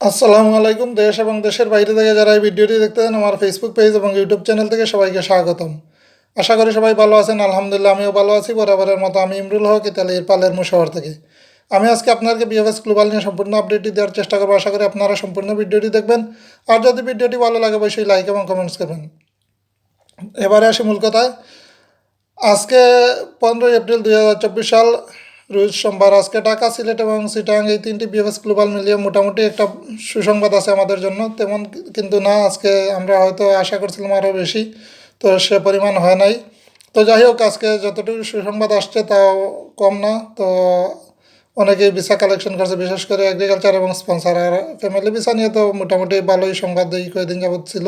আসসালামু আলাইকুম। দেশ এবং দেশের বাইরে থেকে যারা এই ভিডিওটি দেখতেছেন আমার ফেসবুক পেজ এবং ইউটিউব চ্যানেল থেকে সবাইকে স্বাগতম। আশা করি সবাই ভালো আছেন। আলহামদুলিল্লাহ আমিও ভালো আছি। বরাবরের মতো আমি ইমরুল হক, ইতালির পালেরমো শহর থেকে। আমি আজকে আপনাদেরকে বিএফএস গ্লোবাল নিয়ে সম্পূর্ণ আপডেটটি দেওয়ার চেষ্টা করবো। আশা করি আপনারা সম্পূর্ণ ভিডিওটি দেখবেন। আর যদি ভিডিওটি ভালো লাগে অবশ্যই লাইক এবং কমেন্টস করবেন। এবারে আসি মূল কথায়। আজকে 15 এপ্রিল 2024 সাল, রোজ সোমবার। আজকে ঢাকা, সিলেট এবং চিটাগাং এই তিনটি বিএফএস গ্লোবাল মিলিয়ে মোটামুটি একটা সুসংবাদ আছে আমাদের জন্য। তেমন কিন্তু না, আজকে আমরা হয়তো আশা করছিলাম আরও বেশি, তো সে পরিমাণ হয় নাই। তো যাই হোক, আজকে যতটুকু সুসংবাদ আসছে তাও কম না। তো অনেকেই ভিসা কালেকশন করছে, বিশেষ করে এগ্রিকালচার এবং স্পন্সার। আর ফ্যামিলি ভিসা নিয়ে তো মোটামুটি ভালোই সংবাদ এই কয়েকদিন যাবৎ ছিল।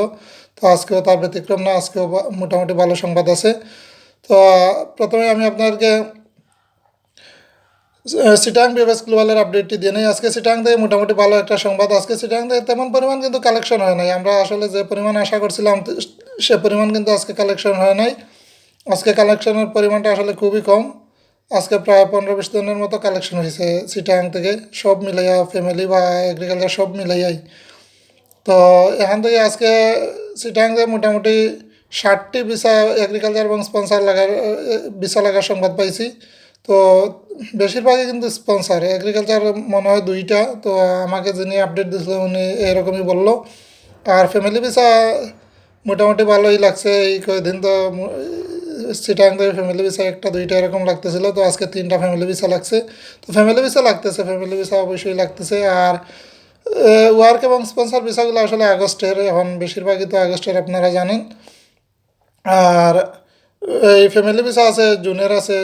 তো আজকেও তার ব্যতিক্রম না, আজকেও মোটামুটি ভালো সংবাদ আছে। তো প্রথমে আমি আপনাদেরকে চিটাং বিএফএস গ্লোবালের আপডেটটি দিয়ে নেই। আজকে চিটাং থেকে মোটামুটি ভালো একটা সংবাদ। আজকে চিটাং থেকে তেমন পরিমাণ কিন্তু কালেকশন হয় নাই। আমরা আসলে যে পরিমাণ আশা করছিলাম সে পরিমাণ কিন্তু আজকে কালেকশন হয় নাই। আজকে কালেকশনের পরিমাণটা আসলে খুবই কম। আজকে প্রায় 15-20 জনের মতো কালেকশন হয়েছে চিটাং থেকে, সব মিলাইয়া, ফ্যামিলি বা এগ্রিকালচার সব মিলাইয়াই। তো এখান থেকে আজকে চিটাং থেকে মোটামুটি 60টি ভিসা এগ্রিকালচার এবং স্পন্সার লাগার ভিসা লাগার সংবাদ পাইছি। তো বেশিরভাগই কিন্তু স্পন্সার, এগ্রিকালচার মনে হয় 2টা। তো আমাকে যিনি আপডেট দিয়েছিল উনি এরকমই বললো। আর ফ্যামিলি ভিসা মোটামুটি ভালোই লাগছে এই কয়েকদিন। তো চিটাং থেকে ফ্যামিলি ভিসা 1-2টা এরকম লাগতেছিল, তো আজকে 3টা ফ্যামিলি ভিসা লাগছে। তো ফ্যামিলি ভিসা লাগতেছে, ফ্যামিলি ভিসা অবশ্যই লাগতেছে। আর ওয়ার্ক এবং স্পন্সর ভিসাগুলো আসলে আগস্টের, এখন বেশিরভাগই তো আগস্টের, আপনারা জানেন। আর এই ফ্যামিলি ভিসা আছে, জুনের আছে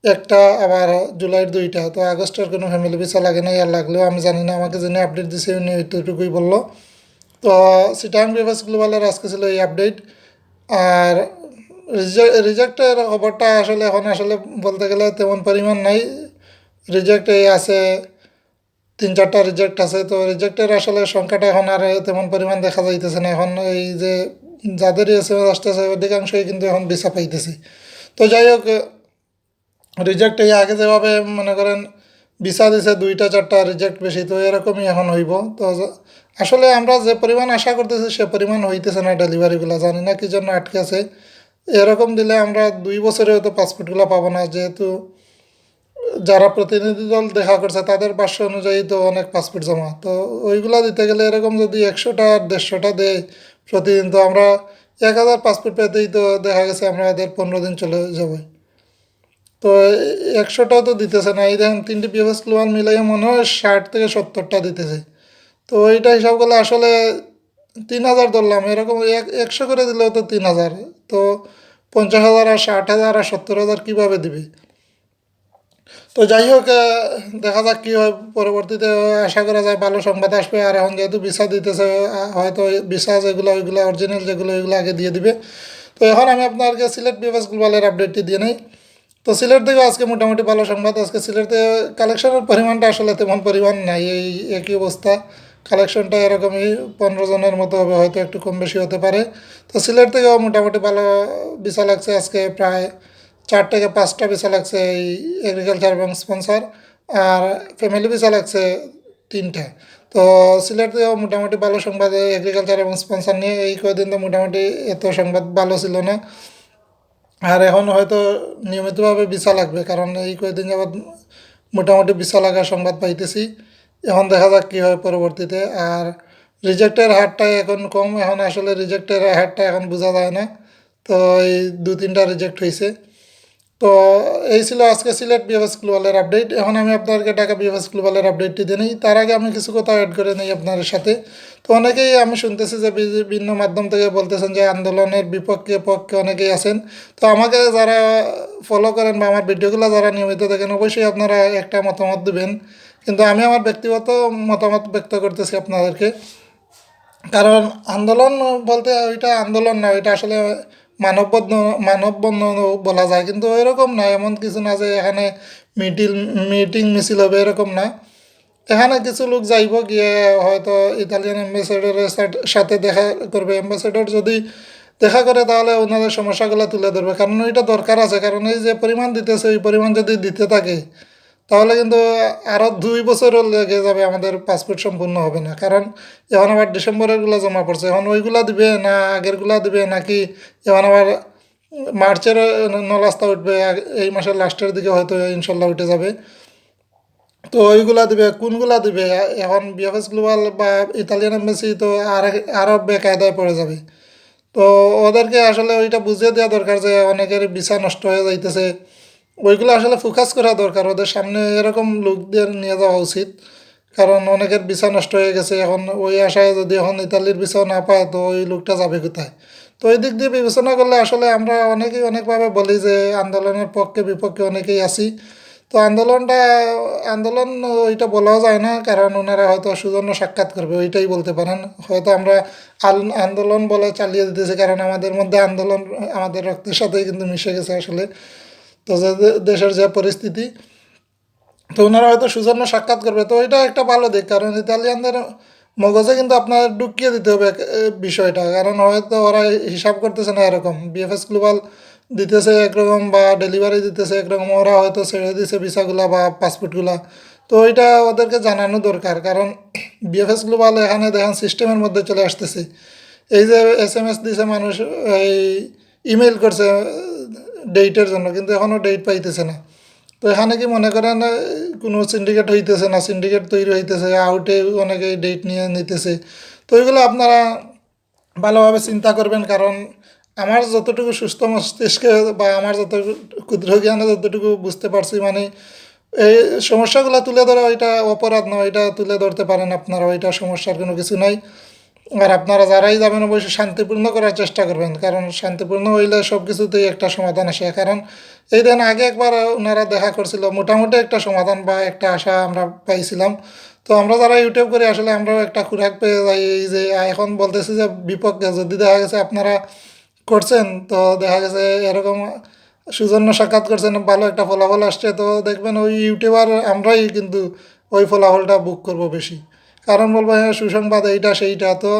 একটা, আবার জুলাইয়ের 2টা। তো আগস্টের কোনো ফ্যামিলি ভিসা লাগে না, আর লাগলেও আমি জানি না। আমাকে যিনি আপডেট দিছে উনি ওইটুকুই বললো। তো চিটাং বিএফএস গ্লোবালের আজকে ছিল এই আপডেট। আর রিজেক্টের খবরটা আসলে এখন আসলে বলতে গেলে তেমন পরিমাণ নাই। রিজেক্ট এই আছে 3-4টা রিজেক্ট আছে। তো রিজেক্টের আসলে সংখ্যাটা এখন আর তেমন পরিমাণ দেখা যাইতেছে না। এখন এই যে যাদেরই এসএমএস আসতেছে অধিকাংশই কিন্তু এখন ভিসা পাইতেছে। তো যাই হোক, রিজেক্ট এই আগে যেভাবে মনে করেন ভিসা দিছে 2-4টা, রিজেক্ট বেশি, তো এরকমই এখন হইব। তো আসলে আমরা যে পরিমাণ আশা করতেছি সে পরিমাণ হইতেছে না। ডেলিভারিগুলো জানি না কী জন্য আটকে আছে। এরকম দিলে আমরা 2 বছরেও তো পাসপোর্টগুলো পাবো না, যেহেতু যারা প্রতিনিধি দল দেখা করছে তাদের ভাষ্য অনুযায়ী তো অনেক পাসপোর্ট জমা। তো ওইগুলা দিতে গেলে এরকম যদি 100টা 150টা দেয় প্রতিদিন, তো আমরা 1000 পাসপোর্ট পেতেই তো দেখা গেছে আমরা এদের 15 দিন চলে যাবে। তো 100টাও তো দিতেছে না। এই দেখেন 3টি বিএফএস গ্লোবাল মিলাইয়া মনে হয় 60 থেকে 70টা দিতেছে। তো ওইটা হিসাব করলে আসলে 3000 ধরলাম, এরকম 100 করে দিলেও তো 3000। তো 50,000 আর 60,000 আর 70,000 কীভাবে দিবে? তো যাই হোক, দেখা যাক কী হয় পরবর্তীতে। আশা করা যায় ভালো সংবাদ আসবে। আর এখন যেহেতু ভিসা দিতেছে, হয়তো ভিসা যেগুলো ওইগুলো অরিজিনাল যেগুলো ওইগুলো আগে দিয়ে দিবে। তো এখন আমি আপনাকে সিলেট বিএফএস গ্লোবালের আপডেটটি দিয়ে নেই। তো সিলেট থেকে আজকে মোটামুটি ভালো সংবাদ। আজকে সিলেটে কালেকশনের পরিমাণটা আসলে তেমন পরিমাণ নাই, এই একই অবস্থা। কালেকশনটা এরকমই 15 জনের মতো হবে, হয়তো একটু কম বেশি হতে পারে। তো সিলেট থেকেও মোটামুটি ভালো ভিসা লাগছে। আজকে প্রায় 4 থেকে 5টা ভিসা লাগছে এই এগ্রিকালচার এবং স্পন্সার। আর ফ্যামিলি ভিসা লাগছে 3টা। তো সিলেট থেকেও মোটামুটি ভালো সংবাদ এগ্রিকালচার এবং স্পন্সার নিয়ে। এই কয়েকদিন তো মোটামুটি এত সংবাদ ভালো ছিল না। আর এখন হয়তো নিয়মিতভাবে ভিসা লাগবে, কারণ এই কয়েকদিন যাবৎ মোটামুটি ভিসা লাগার সংবাদ পাইতেছি। এখন দেখা যাক কী হয় পরবর্তীতে। আর রিজেক্টের হারটা এখন কম, এখন আসলে রিজেক্টের হারটা এখন বোঝা যায় না। তো এই 2-3টা রিজেক্ট হয়েছে। তো এই ছিল আজকে সিলেট বিএফএস গ্লোবালের আপডেট। এখন আমি আপনাদেরকে ঢাকা বিএফএস গ্লোবালের আপডেটটি দিয়ে নিই। তার আগে আমি কিছু কথা অ্যাড করে নিই আপনাদের সাথে। তো অনেকেই আমি শুনতেছি যে বিভিন্ন মাধ্যম থেকে বলতেছেন যে আন্দোলনের বিপক্ষে পক্ষে অনেকেই আছেন। তো আমাকে যারা ফলো করেন বা আমার ভিডিওগুলো যারা নিয়মিত দেখেন অবশ্যই আপনারা একটা মতামত দেবেন। কিন্তু আমি আমার ব্যক্তিগত মতামত ব্যক্ত করতেছি আপনাদেরকে। কারণ আন্দোলন বলতে ওইটা আন্দোলন না, ওইটা আসলে মানববন্ধন, মানববন্ধন বলা যায়। কিন্তু এরকম না, এমন কিছু না যে এখানে মিটিং মিটিং মিছিল হবে, এরকম না। এখানে কিছু লোক যাইব, গিয়ে হয়তো ইতালিয়ান অ্যাম্বাসেডরের সাথে দেখা করবে। অ্যাম্বাসেডর যদি দেখা করে তাহলে ওনাদের সমস্যাগুলো তুলে ধরবে, কারণ ওইটা দরকার আছে। কারণ এই যে পরিমাণ দিতেছে ওই পরিমাণ যদি দিতে থাকে তাহলে কিন্তু আরও 2 বছরও লেগে যাবে, আমাদের পাসপোর্ট সম্পূর্ণ হবে না। কারণ এখন আবার ডিসেম্বরেরগুলো জমা পড়ছে, এখন ওইগুলা দিবে না আগেরগুলা দিবে, নাকি এখন আবার মার্চের নলাস্তা উঠবে, এই মাসের লাস্টের দিকে হয়তো ইনশাল্লাহ উঠে যাবে। তো ওইগুলা দিবে কোনগুলা দিবে, এখন বিএফএস গ্লোবাল বা ইতালিয়ান এম্বাসি তো আরও বেকায়দায় পড়ে যাবে। তো ওদেরকে আসলে ওইটা বুঝিয়ে দেওয়া দরকার যে অনেকের ভিসা নষ্ট হয়ে যাইতেছে, ওইগুলো আসলে ফোকাস করা দরকার, ওদের সামনে এরকম লোকদের নিয়ে যাওয়া উচিত। কারণ অনেকের ভিসা নষ্ট হয়ে গেছে, এখন ওই আশায় যদি এখন ইতালির ভিসাও না পায় তো ওই লোকটা যাবে কোথায়। তো ওই দিক দিয়ে বিবেচনা করলে আসলে আমরা অনেকেই অনেকভাবে বলি যে আন্দোলনের পক্ষে বিপক্ষে অনেকেই আছি। তো আন্দোলন ওইটা বলাও যায় না, কারণ ওনারা হয়তো সৌজন্য সাক্ষাৎ করবে ওইটাই বলতে পারেন। হয়তো আমরা আন্দোলন বলে চালিয়ে দিতেছি, কারণ আমাদের মধ্যে আন্দোলন আমাদের রক্তের সাথেই কিন্তু মিশে গেছে আসলে। তো যে দেশের যে পরিস্থিতি, তো ওনারা হয়তো সৌজন্য সাক্ষাৎ করবে, তো এটা একটা ভালো দিক। কারণ ইতালিয়ানদের মগজে কিন্তু আপনার ঢুকিয়ে দিতে হবে বিষয়টা, কারণ হয়তো ওরা হিসাব করতেছে না এরকম বিএফএস গ্লোবাল দিতেছে একরকম বা ডেলিভারি দিতেছে একরকম, ওরা হয়তো ছেড়ে দিছে ভিসাগুলা বা পাসপোর্টগুলা। তো ওইটা ওদেরকে জানানো দরকার, কারণ বিএফএস গ্লোবাল এখানে দেখেন সিস্টেমের মধ্যে চলে আসতেছে। এই যে SMS দিছে মানুষ, এই ইমেইল করছে ডেটের জন্য, কিন্তু এখনও ডেট পাইতেছে না। তো এখানে কি মনে করেন কোনো সিন্ডিকেট হইতেছে না, সিন্ডিকেট তৈরি হইতেছে, আউটে অনেকে ডেট নিয়ে নিতেছে। তো এগুলো আপনারা ভালোভাবে চিন্তা করবেন, কারণ আমার যতটুকু সুস্থ মস্তিষ্কে বা আমার যতটুকু ক্ষুদ্র জ্ঞানে যতটুকু বুঝতে পারছি, মানে এই সমস্যাগুলো তুলে ধরা ওইটা অপরাধ নয়, এটা তুলে ধরতে পারেন আপনারা, ওইটা সমস্যার কোনো কিছু নাই। আর আপনারা যারাই যাবেন অবশ্যই শান্তিপূর্ণ করার চেষ্টা করবেন, কারণ শান্তিপূর্ণ হইলে সব কিছুতেই একটা সমাধান আসে। কারণ এই দিন আগে একবার ওনারা দেখা করছিল, মোটামুটি একটা সমাধান বা একটা আশা আমরা পাইছিলাম। তো আমরা যারা ইউটিউব করি আসলে আমরাও একটা খুরাক পেয়ে যাই, এই যে এখন বলতেছি যে বিপক্ষে যদি দেখা গেছে আপনারা করছেন, তো দেখা গেছে এরকম সুজন্য সাক্ষাৎ করছেন, ভালো একটা ফলাফল আসছে, তো দেখবেন ওই ইউটিউবার আমরাই কিন্তু ওই ফলাফলটা বুক করব বেশি। কারণ বলবো হ্যাঁ সুসংবাদ এইটা সেইটা। তো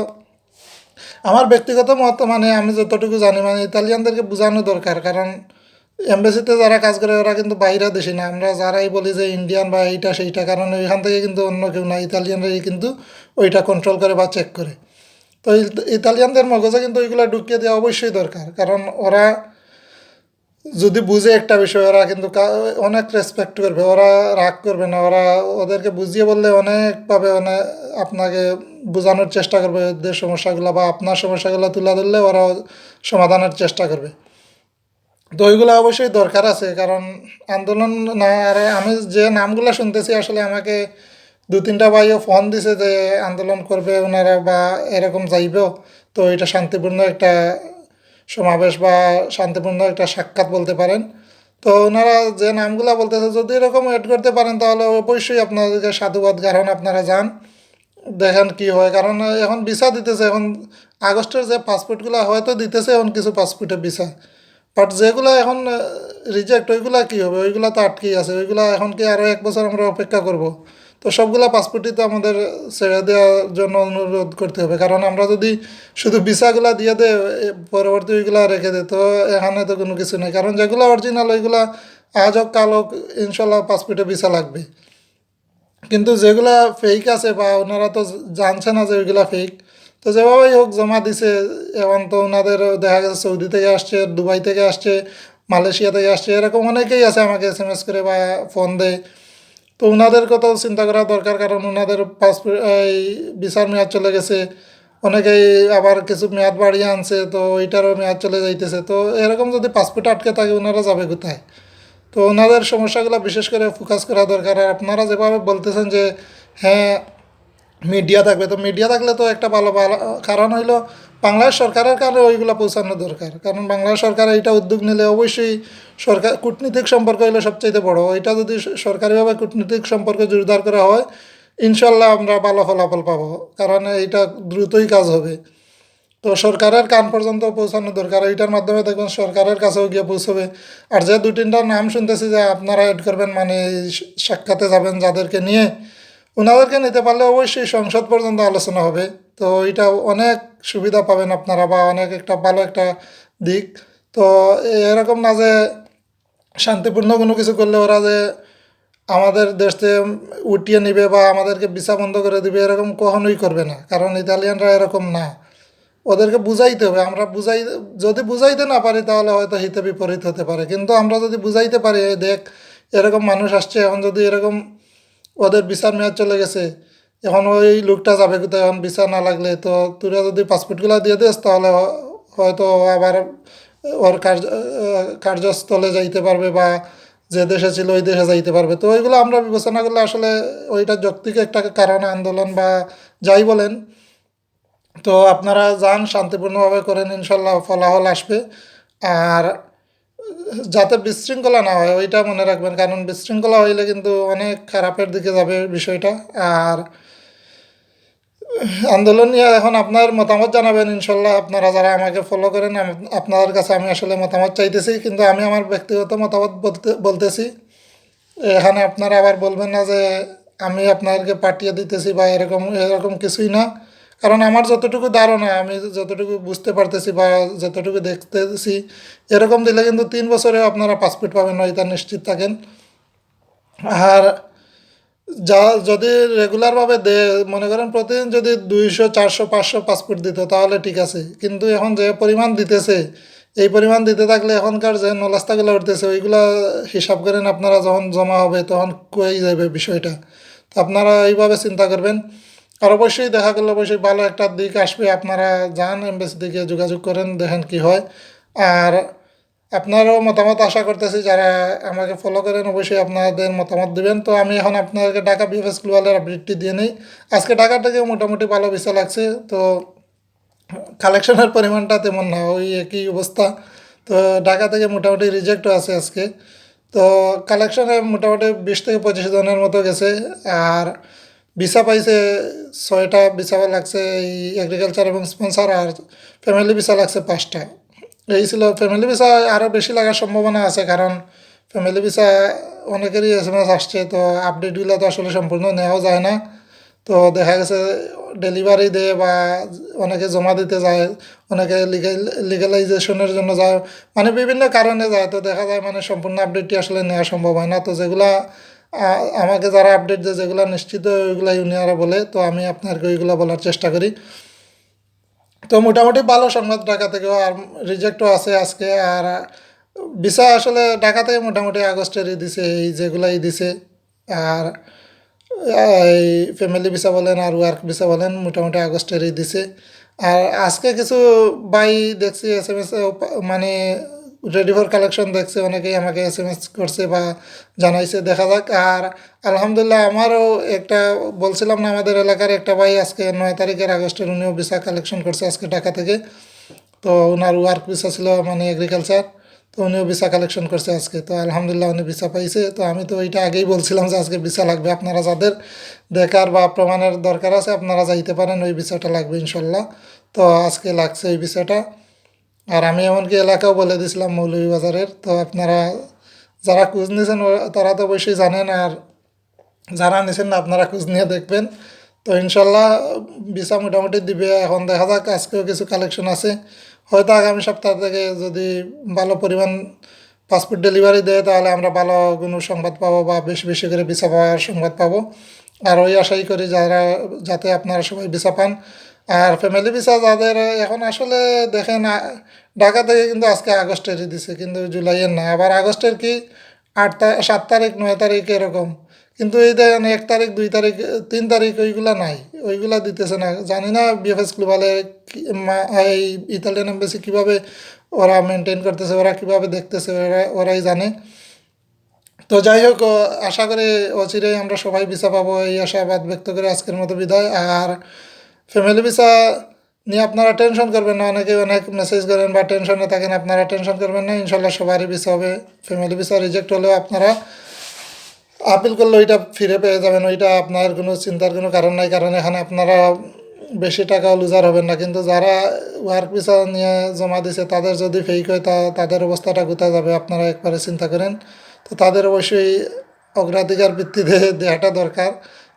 আমার ব্যক্তিগত মত, মানে আমি যতটুকু জানি, মানে ইতালিয়ানদেরকে বোঝানো দরকার, কারণ এমবাসিতে যারা কাজ করে ওরা কিন্তু বাইরে দেশি না, আমরা যারাই বলি যে ইন্ডিয়ান বা এইটা সেইটা, কারণ ওইখান থেকে কিন্তু অন্য কেউ না, ইতালিয়ানরাই কিন্তু ওইটা কন্ট্রোল করে বা চেক করে। তো ইতালিয়ানদের মগজে কিন্তু ওইগুলো ঢুকিয়ে দেওয়া অবশ্যই দরকার, কারণ ওরা যদি বুঝে একটা বিষয় ওরা কিন্তু অনেক রেসপেক্ট করবে, ওরা রাগ করবে না, ওরা ওদেরকে বুঝিয়ে বললে অনেকভাবে অনেক আপনাকে বোঝানোর চেষ্টা করবে ওদের সমস্যাগুলো, বা আপনার সমস্যাগুলো তুলে ধরলে ওরা সমাধানের চেষ্টা করবে। তো ওইগুলো অবশ্যই দরকার আছে, কারণ আন্দোলন না, আর আমি যে নামগুলো শুনতেছি আসলে আমাকে 2-3টা ভাইও ফোন দিছে যে আন্দোলন করবে ওনারা বা এরকম যাইবেও। তো এটা শান্তিপূর্ণ একটা সমাবেশ বা শান্তিপূর্ণ একটা সাক্ষাৎ বলতে পারেন। তো ওনারা যে নামগুলো বলতেছে যদি এরকম এড করতে পারেন তাহলে অবশ্যই আপনাদেরকে সাধুবাদ, কারণ আপনারা যান দেখেন কি হয়। কারণ এখন ভিসা দিতেছে, এখন আগস্টের যে পাসপোর্টগুলো হয়তো দিতেছে এখন কিছু পাসপোর্টে ভিসা, বাট যেগুলো এখন রিজেক্ট ওইগুলা কী হবে, ওইগুলা তো আটকেই আছে, ওইগুলা এখন কি আরও 1 বছর আমরা অপেক্ষা করব? তো সবগুলা পাসপোর্টই তো আমাদের ছেড়ে দেওয়ার জন্য অনুরোধ করতে হবে, কারণ আমরা যদি শুধু ভিসাগুলা দিয়ে দেয় পরবর্তী ওইগুলা রেখে দেয়, তো এখানে তো কোনো কিছু নেই। কারণ যেগুলো অরিজিনাল ওইগুলা আজ হোক কাল হোক ইনশাল্লাহ পাসপোর্টে ভিসা লাগবে। কিন্তু যেগুলা ফেক আছে বা ওনারা তো জানছে না যে ওইগুলা ফেক, তো যেভাবেই হোক জমা দিছে। এখন তো ওনাদের দেখা গেছে সৌদি থেকে আসছে, দুবাই থেকে আসছে, মালয়েশিয়া থেকে আসছে, এরকম অনেকেই আছে আমাকে SMS করে বা ফোন দেয়। তো ওনাদের কথাও চিন্তা করা দরকার, কারণ ওনাদের পাসপোর্ট এই ভিসার মেয়াদ চলে গেছে, অনেকেই আবার কিছু মেয়াদ বাড়িয়ে আনছে, তো ওইটারও মেয়াদ চলে যাইতেছে। তো এরকম যদি পাসপোর্ট আটকে থাকে ওনারা যাবে কোথায়? তো ওনাদের সমস্যাগুলো বিশেষ করে ফোকাস করা দরকার। আর আপনারা যেভাবে বলতেছেন যে হ্যাঁ মিডিয়া থাকবে, তো মিডিয়া থাকলে তো একটা ভালো ভালো কারণ হইলো বাংলাদেশ সরকারের কারণে ওইগুলো পৌঁছানো দরকার, কারণ বাংলাদেশ সরকার এইটা উদ্যোগ নিলে অবশ্যই সরকার কূটনীতিক সম্পর্ক হইলে সবচাইতে বড়, ওইটা যদি সরকারিভাবে কূটনীতিক সম্পর্ক জোরদার করা হয় ইনশাল্লাহ আমরা ভালো ফলাফল পাবো, কারণ এইটা দ্রুতই কাজ হবে। তো সরকারের কান পর্যন্ত পৌঁছানো দরকার, এইটার মাধ্যমে দেখবেন সরকারের কাছেও গিয়ে পৌঁছবে। আর যে 2-3টার নাম শুনতেছি যে আপনারা এড করবেন, মানে এই সাক্ষাতে যাবেন যাদেরকে নিয়ে, ওনাদেরকে নিতে পারলে অবশ্যই সংসদ পর্যন্ত আলোচনা হবে। তো এটা অনেক সুবিধা পাবেন আপনারা, বা অনেক একটা ভালো একটা দিক। তো এরকম না যে শান্তিপূর্ণ কোনো কিছু করলে ওরা যে আমাদের দেশ থেকে উঠিয়ে নিবে বা আমাদেরকে ভিসা বন্ধ করে দিবে এরকম কখনোই করবে না, কারণ ইতালিয়ানরা এরকম না। ওদেরকে বুঝাইতে হবে, আমরা যদি বুঝাইতে না পারি তাহলে হয়তো হিতে বিপরীত হতে পারে, কিন্তু আমরা যদি বুঝাইতে পারি এই দেখ এরকম মানুষ আসছে, এখন যদি এরকম ওদের ভিসার মেয়াদ চলে গেছে, এখন ওই লোকটা যাবে কোথায়, এখন ভিসা না লাগলে তো তোরা যদি পাসপোর্টগুলো দিয়ে দিস তাহলে হয়তো আবার ওর কার্যস্থলে যাইতে পারবে বা যে দেশে ছিল ওই দেশে যাইতে পারবে। তো ওইগুলো আমরা বিবেচনা করলে আসলে ওইটা যৌক্তিক একটা কারণে আন্দোলন বা যাই বলেন। তো আপনারা যান, শান্তিপূর্ণভাবে করেন, ইনশাল্লাহ ফলাফল আসবে। আর যাতে বিশৃঙ্খলা না হয় ওইটা মনে রাখবেন, কারণ বিশৃঙ্খলা হইলে কিন্তু অনেক খারাপের দিকে যাবে বিষয়টা। আর আন্দোলন নিয়ে এখন আপনার মতামত জানাবেন ইনশাল্লাহ, আপনারা যারা আমাকে ফলো করেন। আপনাদের কাছে আমি আসলে মতামত চাইতেছি, কিন্তু আমি আমার ব্যক্তিগত মতামত বলতেছি। এখানে আপনারা আবার বলবেন না যে আমি আপনাদেরকে পাঠিয়ে দিতেছি বা এরকম এরকম কিছুই না। কারণ আমার যতটুকু ধারণা, আমি যতটুকু বুঝতে পারতেছি বা যতটুকু দেখতেছি, এরকম দিলে কিন্তু 3 বছরে আপনারা পাসপোর্ট পাবেন না, এটা নিশ্চিত থাকেন। আর যা যদি রেগুলারভাবে মনে করেন প্রতিদিন যদি 200 400 500 পাসপোর্ট দিত তাহলে ঠিক আছে, কিন্তু এখন যে পরিমাণ দিতেছে, এই পরিমাণ দিতে থাকলে এখনকার যে নলাস্তাগুলো উঠতেছে ওইগুলা হিসাব করেন, আপনারা যখন জমা হবে তখন কই যাবে বিষয়টা। তো আপনারা এইভাবে চিন্তা করবেন। আর অবশ্যই দেখা করলে অবশ্যই ভালো একটা দিক আসবে, আপনারা যান এমবেসি দিকে যোগাযোগ করেন, দেখেন কি হয়। আর আপনারও মতামত আশা করতেছি, যারা আমাকে ফলো করেন অবশ্যই আপনাদের মতামত দিবেন। তো আমি এখন আপনাদেরকে ঢাকা বিএফএস গ্লোবালের আপডেটটি দিয়ে নিই। আজকে ঢাকা থেকে মোটামুটি ভালো ভিসা লাগছে, তো কালেকশনের পরিমাণটা তেমন না, ওই একই অবস্থা। তো ঢাকা থেকে মোটামুটি রিজেক্টও আছে আজকে। তো কালেকশনে মোটামুটি 20 থেকে 25 জনের মতো গেছে। আর ভিসা পাইছে 6টা ভিসা লাগছে, এই এগ্রিকালচার এবং স্পন্সার। আর ফ্যামিলি ভিসা লাগছে 5টা। এই ছিল ফ্যামিলি ভিসা, আরও বেশি লাগার সম্ভাবনা আছে, কারণ ফ্যামিলি ভিসা অনেকেরই এসএমএস আসছে, তো আপডেটগুলো তো আসলে সম্পূর্ণ নেওয়াও যায় না। তো দেখা গেছে ডেলিভারি দেয় বা অনেকে জমা দিতে যায়, অনেকে লিগালাইজেশনের জন্য যায়, মানে বিভিন্ন কারণে যায়। তো দেখা যায় মানে সম্পূর্ণ আপডেটটি আসলে নেওয়া সম্ভব হয় না। তো যেগুলা আমাকে যারা আপডেট দেয়, যেগুলো নিশ্চিত ওইগুলাই উনিরা বলে, তো আমি আপনাকে ওইগুলো বলার চেষ্টা করি। তো মোটামুটি ভালো সংবাদ ঢাকা থেকেও, আর রিজেক্টও আছে আজকে। আর ভিসা আসলে ঢাকা থেকে মোটামুটি আগস্টেরই দিছে, এই যেগুলাই দিছে। আর এই ফ্যামিলি ভিসা বলেন আর ওয়ার্ক ভিসা বলেন মোটামুটি আগস্টেরই দিছে। আর আজকে কিছু বাই দেখছি এসএমএস, মানে রেডি ফর কালেকশন দেখছে, অনেকেই আমাকে এসএমএস করছে বা জানাইছে, দেখা যাক। আর আলহামদুলিল্লাহ আমারও একটা বলছিলাম না, আমাদের এলাকার একটা ভাই আজকে 9 তারিখের আগস্টের উনিও ভিসা কালেকশন করছে আজকে ঢাকা থেকে। তো ওনার ওয়ার্ক ভিসা ছিল মানে এগ্রিকালচার, তো উনিও ভিসা কালেকশন করছে আজকে। তো আলহামদুলিল্লাহ উনি ভিসা পাইছে। তো আমি তো ওইটা আগেই বলছিলাম যে আজকে ভিসা লাগবে, আপনারা যাদের দেখার বা প্রমাণের দরকার আছে আপনারা যাইতে পারেন, ওই ভিসাটা লাগবে ইনশাল্লাহ। তো আজকে লাগছে এই ভিসাটা। আর আমি এমনকি এলাকাও বলে দিয়েছিলাম মৌলভীবাজারের। তো আপনারা যারা খোঁজ নিয়েছেন তারা তো অবশ্যই জানেন, আর যারা নিয়েছেন না আপনারা খোঁজ নিয়ে দেখবেন। তো ইনশাল্লাহ ভিসা মোটামুটি দিবে। এখন দেখা যাক, আজকেও কিছু কালেকশন আছে, হয়তো আগামী সপ্তাহ থেকে যদি ভালো পরিমাণ পাসপোর্ট ডেলিভারি দেয় তাহলে আমরা ভালো কোনো সংবাদ পাবো বা বেশি বেশি করে ভিসা পাওয়ার সংবাদ পাবো। আর ওই আশাই করি যারা, যাতে আপনারা সবাই ভিসা পান। আর ফ্যামিলি ভিসা যাদের এখন আসলে দেখেন, ঢাকা থেকে কিন্তু আজকে আগস্টেরই দিছে, কিন্তু জুলাইয়ের না। আবার আগস্টের কি 7 তারিখ 9 তারিখ এরকম, কিন্তু এই দেখেন 1 তারিখ 2 তারিখ 3 তারিখ ওইগুলা নাই, ওইগুলা দিতেছে না। জানি না বিএফএস গ্লোবালে এই ইতালিয়ান এম্বাসি কীভাবে ওরা মেনটেন করতেছে, ওরা কীভাবে দেখতেছে, ওরাই জানে। তো যাই হোক, আশা করি অচিরেই আমরা সবাই ভিসা পাবো, এই আশাবাদ ব্যক্ত করে আজকের মতো বিদায়। আর ফ্যামিলি ভিসা নিয়ে আপনারা টেনশন করবেন না, অনেকে অনেক মেসেজ করেন বা টেনশনে থাকেন, আপনারা টেনশন করবেন না, ইনশাল্লাহ সবারই ভিসা হবে। ফ্যামিলি ভিসা রিজেক্ট হলেও আপনারা আপিল করলে ওইটা ফিরে পেয়ে যাবেন, ওইটা আপনার কোনো চিন্তার কোনো কারণ নাই, কারণ এখানে আপনারা বেশি টাকা লুজার হবেন না। কিন্তু যারা ওয়ার্ক ভিসা নিয়ে জমা দিছে তাদের যদি ফেক হয় তাদের অবস্থাটা কোথায় যাবে আপনারা একবারে চিন্তা করেন। তো তাদের অবশ্যই অগ্রাধিকার ভিত্তিতে দেওয়াটা দরকার।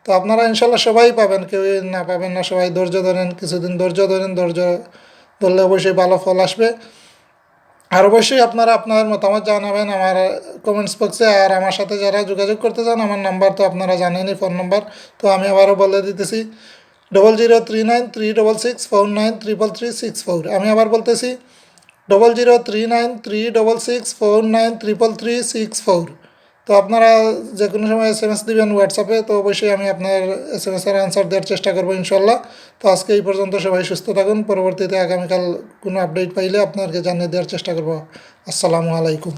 তো আপনারা ইনশাল্লাহ সবাই পাবেন, কেউই না পাবেন না, সবাই ধৈর্য ধরেন, কিছুদিন ধৈর্য ধরেন, ধৈর্য ধরলে অবশ্যই ভালো ফল আসবে। আর অবশ্যই আপনারা আপনার মতামত জানাবেন আমার কমেন্টস বক্সে। আর আমার সাথে যারা যোগাযোগ করতে চান, আমার নাম্বার তো আপনারা জানেনই, ফোন নাম্বার। তো আমি আবারও বলে দিতেছি 003936493336 আমি আবার বলতেছি 003936493336। তো আপনারা যে কোনো সময় SMS দিবেন হোয়াটসঅ্যাপে, তো অবশ্যই আমি আপনার SMS-এর আনসার দেওয়ার চেষ্টা করবো ইনশাল্লাহ। তো আজকে এই পর্যন্ত, সবাই সুস্থ থাকুন। পরবর্তীতে আগামীকাল কোনো আপডেট পাইলে আপনাদেরকে জানিয়ে দেওয়ার চেষ্টা করবো। আসসালামু আলাইকুম।